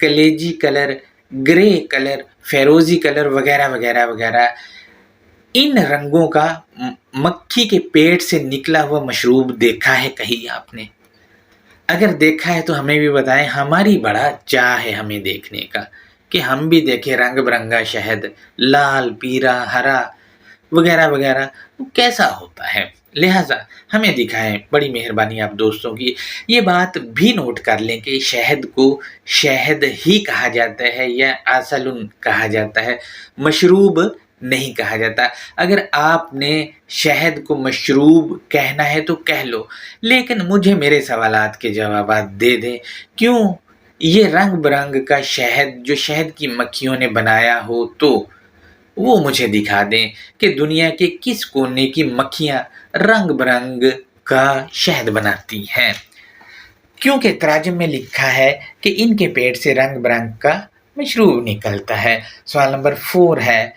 کلیجی colour, grey colour, فیروزی colour وغیرہ وغیرہ وغیرہ، ان رنگوں کا مکھی کے پیٹ سے نکلا ہوا مشروب دیکھا ہے کہیں آپ نے؟ اگر دیکھا ہے تو ہمیں بھی بتائیں، ہماری بڑا چاہ ہے ہمیں دیکھنے کا کہ ہم بھی دیکھیں رنگ برنگا شہد، لال، پیلا، ہرا وغیرہ وغیرہ وہ کیسا ہوتا ہے۔ لہٰذا ہمیں دکھائیں، بڑی مہربانی آپ دوستوں کی۔ یہ بات بھی نوٹ کر لیں کہ شہد کو شہد ہی کہا جاتا ہے یا عسل کہا جاتا ہے، مشروب نہیں کہا جاتا۔ اگر آپ نے شہد کو مشروب کہنا ہے تو کہہ لو، لیکن مجھے میرے سوالات کے جوابات دے دیں۔ کیوں یہ رنگ برنگ کا شہد جو شہد کی مکھیوں نے بنایا ہو تو وہ مجھے دکھا دیں کہ دنیا کے کس کونے کی مکھیاں رنگ برنگ کا شہد بناتی ہیں، کیونکہ تراجم میں لکھا ہے کہ ان کے پیٹ سے رنگ برنگ کا مشروب نکلتا ہے۔ سوال نمبر 4 ہے،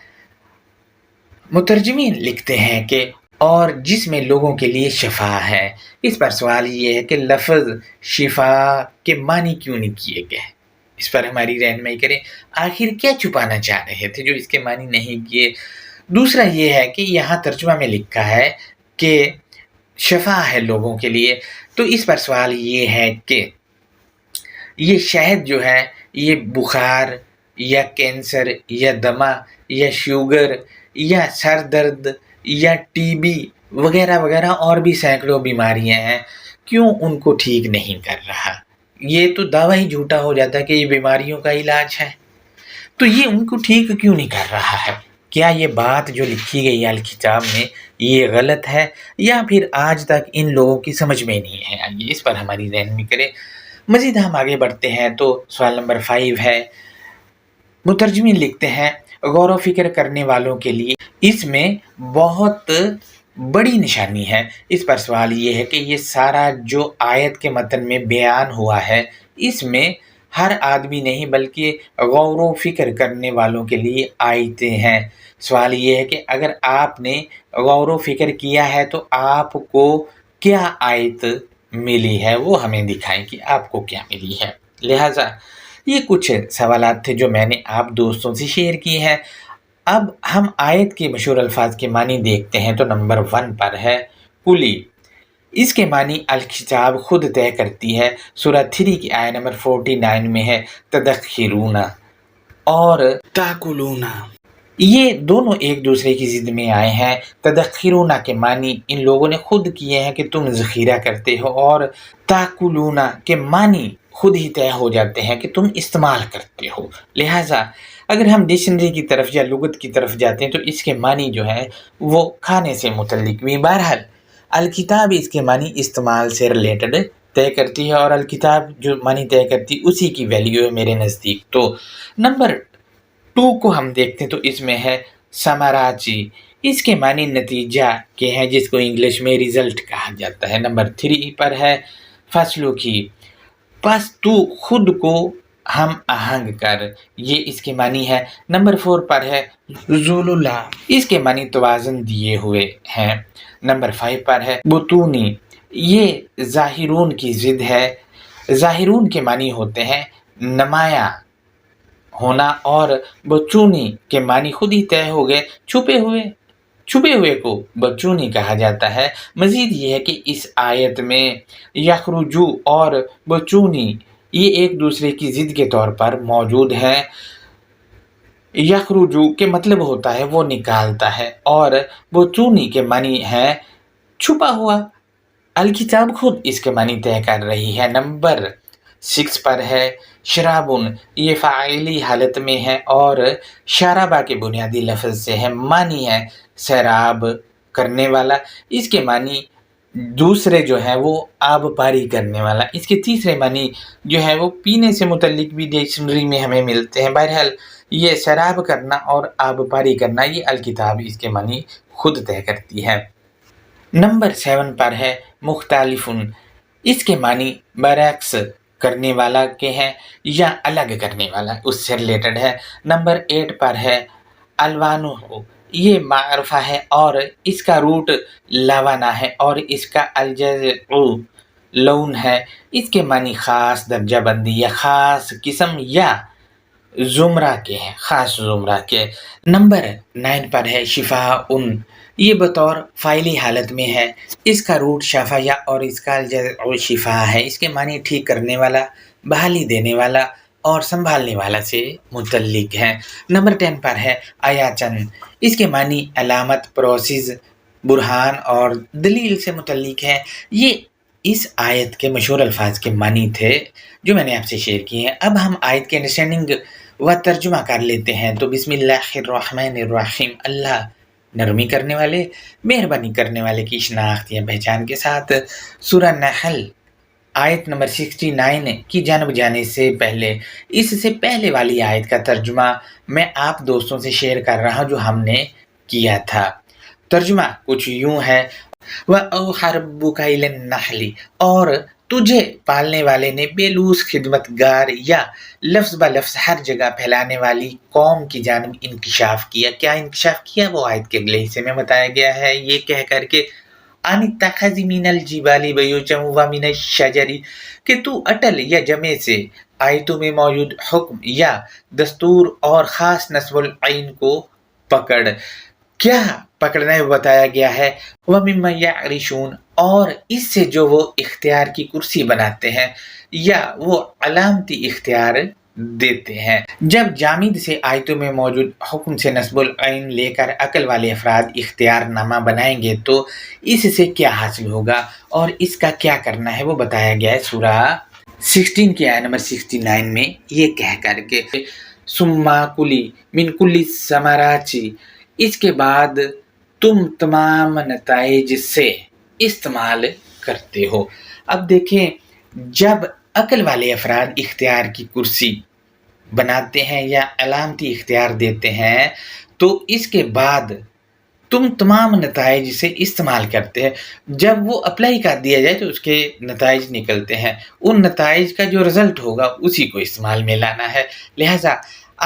مترجمین لکھتے ہیں کہ اور جس میں لوگوں کے لیے شفا ہے۔ اس پر سوال یہ ہے کہ لفظ شفا کے معنی کیوں نہیں کیے گئے؟ اس پر ہماری رہنمائی کریں، آخر کیا چھپانا چاہ رہے تھے جو اس کے معنی نہیں کیے؟ دوسرا یہ ہے کہ یہاں ترجمہ میں لکھا ہے کہ شفا ہے لوگوں کے لیے، تو اس پر سوال یہ ہے کہ یہ شہد جو ہے یہ بخار یا کینسر یا دمہ یا شوگر یا سر درد یا ٹی بی وغیرہ وغیرہ اور بھی سینکڑوں بیماریاں ہیں، کیوں ان کو ٹھیک نہیں کر رہا؟ یہ تو دعویٰ ہی جھوٹا ہو جاتا ہے کہ یہ بیماریوں کا علاج ہے، تو یہ ان کو ٹھیک کیوں نہیں کر رہا ہے؟ کیا یہ بات جو لکھی گئی ہے الکتاب میں یہ غلط ہے یا پھر آج تک ان لوگوں کی سمجھ میں نہیں ہے؟ آئیے اس پر ہماری رہنمائی کریں۔ مزید ہم آگے بڑھتے ہیں تو سوال نمبر 5 ہے، مترجمین لکھتے ہیں غور و فکر کرنے والوں کے لیے اس میں بہت بڑی نشانی ہے۔ اس پر سوال یہ ہے کہ یہ سارا جو آیت کے متن میں بیان ہوا ہے اس میں ہر آدمی نہیں بلکہ غور و فکر کرنے والوں کے لیے آیتیں ہیں۔ سوال یہ ہے کہ اگر آپ نے غور و فکر کیا ہے تو آپ کو کیا آیت ملی ہے، وہ ہمیں دکھائیں کہ آپ کو کیا ملی ہے۔ لہٰذا یہ کچھ سوالات تھے جو میں نے آپ دوستوں سے شیئر کیے ہیں۔ اب ہم آیت کے مشہور الفاظ کے معنی دیکھتے ہیں تو نمبر 1 پر ہے کلی۔ اس کے معنی الکتاب خود طے کرتی ہے۔ سورہ 3 کی آیت نمبر 49 میں ہے تدخرون اور تاکلون، یہ دونوں ایک دوسرے کی ضد میں آئے ہیں۔ تدخرون کے معنی ان لوگوں نے خود کیے ہیں کہ تم ذخیرہ کرتے ہو، اور تاکلون کے معنی خود ہی طے ہو جاتے ہیں کہ تم استعمال کرتے ہو۔ لہٰذا اگر ہم ڈکشنری کی طرف یا لغت کی طرف جاتے ہیں تو اس کے معنی جو ہے وہ کھانے سے متعلق بھی۔ بہرحال الکتاب اس کے معنی استعمال سے ریلیٹڈ طے کرتی ہے، اور الکتاب جو معنی طے کرتی ہے اسی کی ویلیو ہے میرے نزدیک۔ تو نمبر 2 کو ہم دیکھتے ہیں تو اس میں ہے ثمراچی۔ اس کے معنی نتیجہ کے ہیں جس کو انگلش میں ریزلٹ کہا جاتا ہے۔ نمبر 3 پر ہے فصلوں کی، پس تو خود کو ہم آہنگ کر، یہ اس کے معنی ہے۔ نمبر 4 پر ہے ذللا، اس کے معنی توازن دیے ہوئے ہیں۔ نمبر 5 پر ہے بطونی، یہ ظاہرون کی ضد ہے۔ ظاہرون کے معنی ہوتے ہیں نمایاں ہونا، اور بچونی کے معنی خود ہی طے ہو گئے، چھپے ہوئے کو بچونی کہا جاتا ہے۔ مزید یہ ہے کہ اس آیت میں یخرجو اور بچونی یہ ایک دوسرے کی ضد کے طور پر موجود ہیں۔ یخرجو کے مطلب ہوتا ہے وہ نکالتا ہے، اور بچونی کے معنی ہے چھپا ہوا۔ الکتاب خود اس کے معنی طے کر رہی ہے۔ نمبر 6 پر ہے شرابن، یہ فاعلی حالت میں ہے اور شرابہ کے بنیادی لفظ سے ہے، معنی ہے سیراب کرنے والا۔ اس کے معنی دوسرے جو ہے وہ آب پاری کرنے والا۔ اس کے تیسرے معنی جو ہے وہ پینے سے متعلق بھی ڈکشنری میں ہمیں ملتے ہیں۔ بہرحال یہ سیراب کرنا اور آب پاری کرنا، یہ الکتاب اس کے معنی خود طے کرتی ہے۔ نمبر 7 پر ہے مختلفن، اس کے معنی برعکس کرنے والا کے ہیں یا الگ کرنے والا، اس سے ریلیٹڈ ہے۔ نمبر 8 پر ہے الوانو، یہ معرفہ ہے اور اس کا روٹ لوانا ہے، اور اس کا الجزع لون ہے، اس کے معنی خاص درجہ بندی یا خاص قسم یا زمرہ کے ہیں، خاص زمرہ کے۔ نمبر 9 پر ہے شفا ان، یہ بطور فعلی حالت میں ہے، اس کا روٹ شفا یا اور اس کا جزء شفا ہے، اس کے معنی ٹھیک کرنے والا، بحالی دینے والا اور سنبھالنے والا سے متعلق ہے۔ نمبر 10 پر ہے آیاتن، اس کے معنی علامت، پروسیس، برہان اور دلیل سے متعلق ہے۔ یہ اس آیت کے مشہور الفاظ کے معنی تھے جو میں نے آپ سے شیئر کیے ہیں۔ اب ہم آیت کے انڈرسٹینڈنگ و ترجمہ کر لیتے ہیں۔ تو بسم اللہ الرحمن الرحیم، اللہ نرمی کرنے والے، مہربانی کرنے والے کی شناخت یا پہچان کے ساتھ۔ سورہ نحل آیت نمبر 69 کی جانب جانے سے پہلے، اس سے پہلے والی آیت کا ترجمہ میں آپ دوستوں سے شیئر کر رہا ہوں جو ہم نے کیا تھا۔ ترجمہ کچھ یوں ہے، وَأَوْحَىٰ رَبُّكَ إِلَى النَّحْلِ، اور تجھے پالنے والے نے بے لوث خدمت گار یا لفظ بلفظ ہر جگہ پھیلانے والی قوم کی جانب انکشاف کیا۔ کیا انکشاف کیا؟ وہ آیت کے اگلے حصے میں بتایا گیا ہے، یہ کہہ کر کے ان اتخذ من الجبال بیوتا ومن الشجر، کہ تو اٹل یا جمع سے آیتوں میں موجود حکم یا دستور اور خاص نصب العین کو پکڑ۔ کیا پکڑنا ہے بتایا گیا ہے، وَمِمَّن يَعْرِشُونَ، اور اس سے جو وہ اختیار کی کرسی بناتے ہیں یا وہ علامتی اختیار دیتے ہیں۔ جب جامد سے آیتوں میں موجود حکم سے نصب العین لے کر عقل والے افراد اختیار نامہ بنائیں گے تو اس سے کیا حاصل ہوگا اور اس کا کیا کرنا ہے وہ بتایا گیا ہے سورہ 16 کی آیت نمبر 69 میں، یہ کہہ کر کے ثم کلی من کل الثمرات، اس کے بعد تم تمام نتائج سے استعمال کرتے ہو۔ اب دیکھیں، جب عقل والے افراد اختیار کی کرسی بناتے ہیں یا علامتی اختیار دیتے ہیں تو اس کے بعد تم تمام نتائج سے استعمال کرتے ہیں۔ جب وہ اپلائی کر دیا جائے تو اس کے نتائج نکلتے ہیں، ان نتائج کا جو رزلٹ ہوگا اسی کو استعمال میں لانا ہے۔ لہٰذا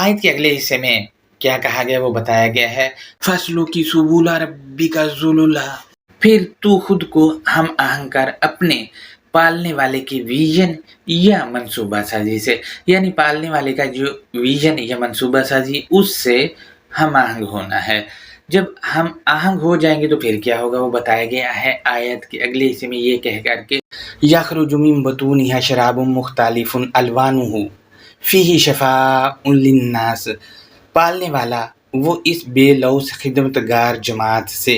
آیت کے اگلے حصے میں کیا کہا گیا وہ بتایا گیا ہے، فَاسْلُكِ سُبُلَ رَبِّكَ ذُلُلًا، پھر تو خود کو ہم آہنگ کر اپنے پالنے والے کی ویژن یا منصوبہ سازی سے، یعنی پالنے والے کا جو ویژن یا منصوبہ سازی اس سے ہم آہنگ ہونا ہے۔ جب ہم آہنگ ہو جائیں گے تو پھر کیا ہوگا وہ بتایا گیا ہے آیت کے اگلے حصے میں، یہ کہہ کر کے یخرج من بطونها شراب مختلف الوانہ فیہ شفاء للناس، پالنے والا وہ اس بے لوث خدمت گار جماعت سے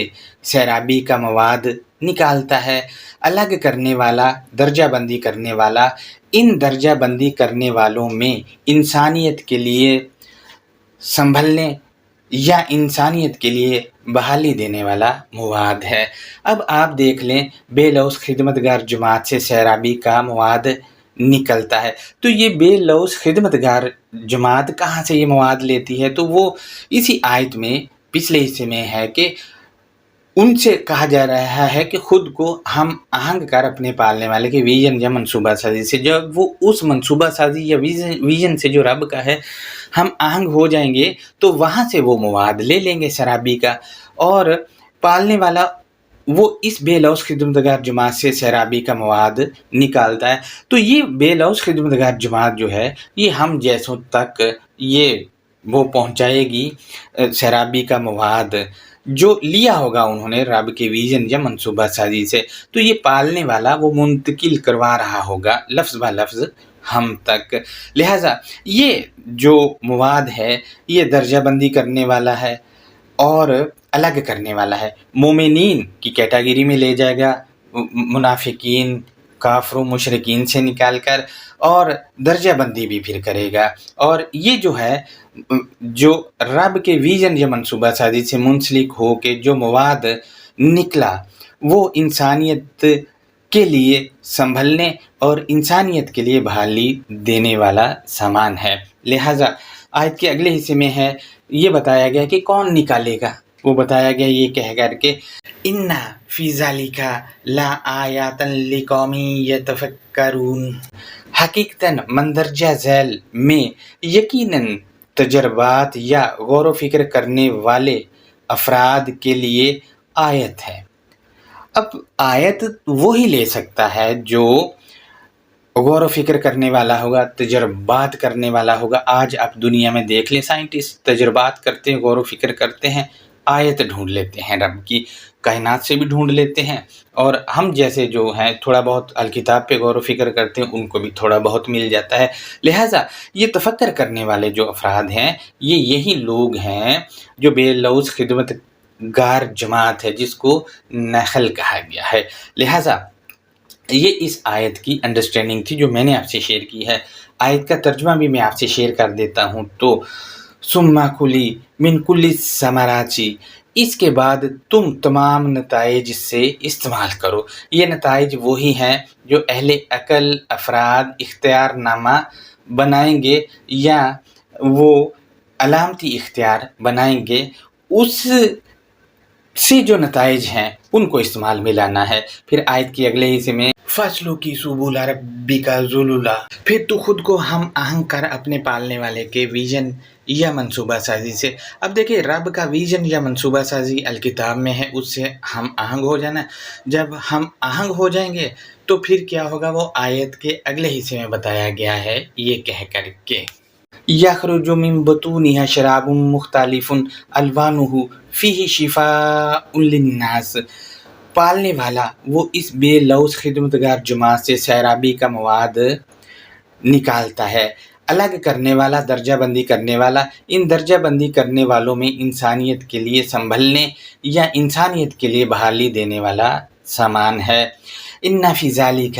سیرابی کا مواد نکالتا ہے، الگ کرنے والا، درجہ بندی کرنے والا، ان درجہ بندی کرنے والوں میں انسانیت کے لیے سنبھلنے یا انسانیت کے لیے بحالی دینے والا مواد ہے۔ اب آپ دیکھ لیں، بے لوث خدمت گار جماعت سے سیرابی کا مواد نکلتا ہے، تو یہ بے لوث خدمت گار جماعت کہاں سے یہ مواد لیتی ہے؟ تو وہ اسی آیت میں پچھلے حصے میں ہے کہ ان سے کہا جا رہا ہے کہ خود کو ہم آہنگ کر اپنے پالنے والے کے ویژن یا منصوبہ سازی سے، جب وہ اس منصوبہ سازی یا ویژن سے جو رب کا ہے ہم آہنگ ہو جائیں گے تو وہاں سے وہ مواد لے لیں گے سیرابی کا، اور پالنے والا وہ اس بے لوث خدمت گار جماعت سے سیرابی کا مواد نکالتا ہے۔ تو یہ بے لوث خدمت گار جماعت جو ہے یہ ہم جیسوں تک یہ وہ پہنچائے گی سیرابی کا مواد جو لیا ہوگا انہوں نے رب کے ویژن یا منصوبہ سازی سے، تو یہ پالنے والا وہ منتقل کروا رہا ہوگا لفظ بہ لفظ ہم تک۔ لہٰذا یہ جو مواد ہے یہ درجہ بندی کرنے والا ہے اور الگ کرنے والا ہے، مومنین کی کیٹیگری میں لے جائے گا، منافقین، کافر و مشرکین سے نکال کر، اور درجہ بندی بھی پھر کرے گا۔ اور یہ جو ہے جو رب کے ویژن یا منصوبہ سازی سے منسلک ہو کے جو مواد نکلا وہ انسانیت کے لیے سنبھلنے اور انسانیت کے لیے بحالی دینے والا سامان ہے۔ لہٰذا آیت کے اگلے حصے میں ہے یہ بتایا گیا کہ کون نکالے گا، وہ بتایا گیا یہ کہہ کر کے اِنَّ فِي ذَلِكَ لَآیَاتٍ لِقَوْمٍ یَتَفَکَّرُونَ، حقیقتاً مندرجہ ذیل میں یقیناً تجربات یا غور و فکر کرنے والے افراد کے لیے آیت ہے۔ اب آیت وہی لے سکتا ہے جو غور و فکر کرنے والا ہوگا، تجربات کرنے والا ہوگا۔ آج آپ دنیا میں دیکھ لیں، سائنٹسٹ تجربات کرتے ہیں، غور و فکر کرتے ہیں، آیت ڈھونڈ لیتے ہیں رب کی، کائنات سے بھی ڈھونڈ لیتے ہیں، اور ہم جیسے جو ہیں تھوڑا بہت الکتاب پہ غور و فکر کرتے ہیں، ان کو بھی تھوڑا بہت مل جاتا ہے۔ لہٰذا یہ تفکر کرنے والے جو افراد ہیں، یہ یہی لوگ ہیں جو بے لوث خدمت گار جماعت ہے، جس کو نخل کہا گیا ہے۔ لہٰذا یہ اس آیت کی انڈرسٹینڈنگ تھی جو میں نے آپ سے شیئر کی ہے۔ آیت کا ترجمہ بھی میں آپ سے شیئر کر دیتا ہوں تو ثم کلی من کل الثمرات، اس کے بعد تم تمام نتائج سے استعمال کرو۔ یہ نتائج وہی ہیں جو اہل عقل افراد اختیار نامہ بنائیں گے یا وہ علامتی اختیار بنائیں گے، اس سے جو نتائج ہیں ان کو استعمال میں لانا ہے۔ پھر آیت کی اگلے حصے میں فصلوں کی سبول ربک ذللا، پھر تو خود کو ہم آہنگ کر اپنے پالنے والے کے ویژن یا منصوبہ سازی سے۔ اب دیکھیں، رب کا ویژن یا منصوبہ سازی الکتاب میں ہے، اس سے ہم آہنگ ہو جانا ہے۔ جب ہم آہنگ ہو جائیں گے تو پھر کیا ہوگا، وہ آیت کے اگلے حصے میں بتایا گیا ہے یہ کہہ کر کے یخرج من بطونها شراب مختلف الوانہ فیہ شفاء للناس، پالنے والا وہ اس بے لوث خدمتگار جماعت سے سیرابی کا مواد نکالتا ہے، الگ کرنے والا، درجہ بندی کرنے والا۔ ان درجہ بندی کرنے والوں میں انسانیت کے لیے سنبھلنے یا انسانیت کے لیے بحالی دینے والا سامان ہے۔ ان فی ذالک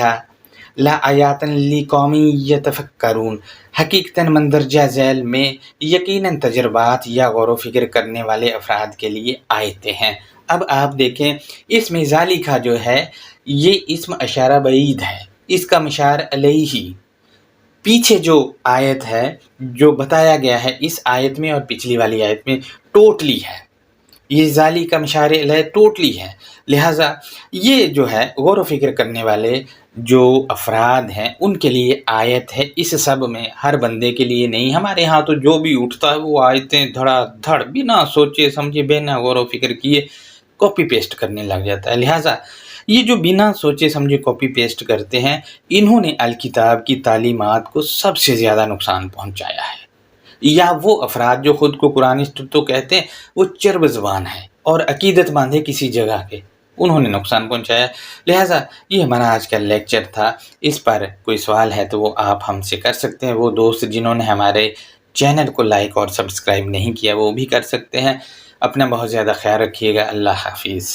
لآیات لقوم یتفکرون، حقیقتاً مندرجہ ذیل میں یقیناً تجربات یا غور و فکر کرنے والے افراد کے لیے آیتیں ہیں۔ اب آپ دیکھیں، اس میں ذالکہ جو ہے یہ اسم اشارہ بعید ہے، اس کا مشار علیہ پیچھے جو آیت ہے جو بتایا گیا ہے اس آیت میں اور پچھلی والی آیت میں ٹوٹلی ہے، یہ ذالک کا مشار علیہ ٹوٹلی ہے۔ لہٰذا یہ جو ہے غور و فکر کرنے والے جو افراد ہیں ان کے لیے آیت ہے، اس سب میں ہر بندے کے لیے نہیں۔ ہمارے ہاں تو جو بھی اٹھتا ہے وہ آیتیں دھڑا دھڑ بنا سوچے سمجھے بنا غور و فکر کیے کاپی پیسٹ کرنے لگ جاتا ہے۔ لہٰذا یہ جو بنا سوچے سمجھے کاپی پیسٹ کرتے ہیں، انہوں نے الکتاب کی تعلیمات کو سب سے زیادہ نقصان پہنچایا ہے۔ یا وہ افراد جو خود کو قرآنسٹ تو کہتے ہیں، وہ چرب زبان ہے اور عقیدت مند ہے کسی جگہ کے، انہوں نے نقصان پہنچایا۔ لہٰذا یہ ہمارا آج کا لیکچر تھا، اس پر کوئی سوال ہے تو وہ آپ ہم سے کر سکتے ہیں۔ وہ دوست جنہوں نے ہمارے چینل کو لائک اور سبسکرائب نہیں کیا وہ بھی کر سکتے ہیں۔ اپنا بہت زیادہ خیال رکھیے گا۔ اللہ حافظ۔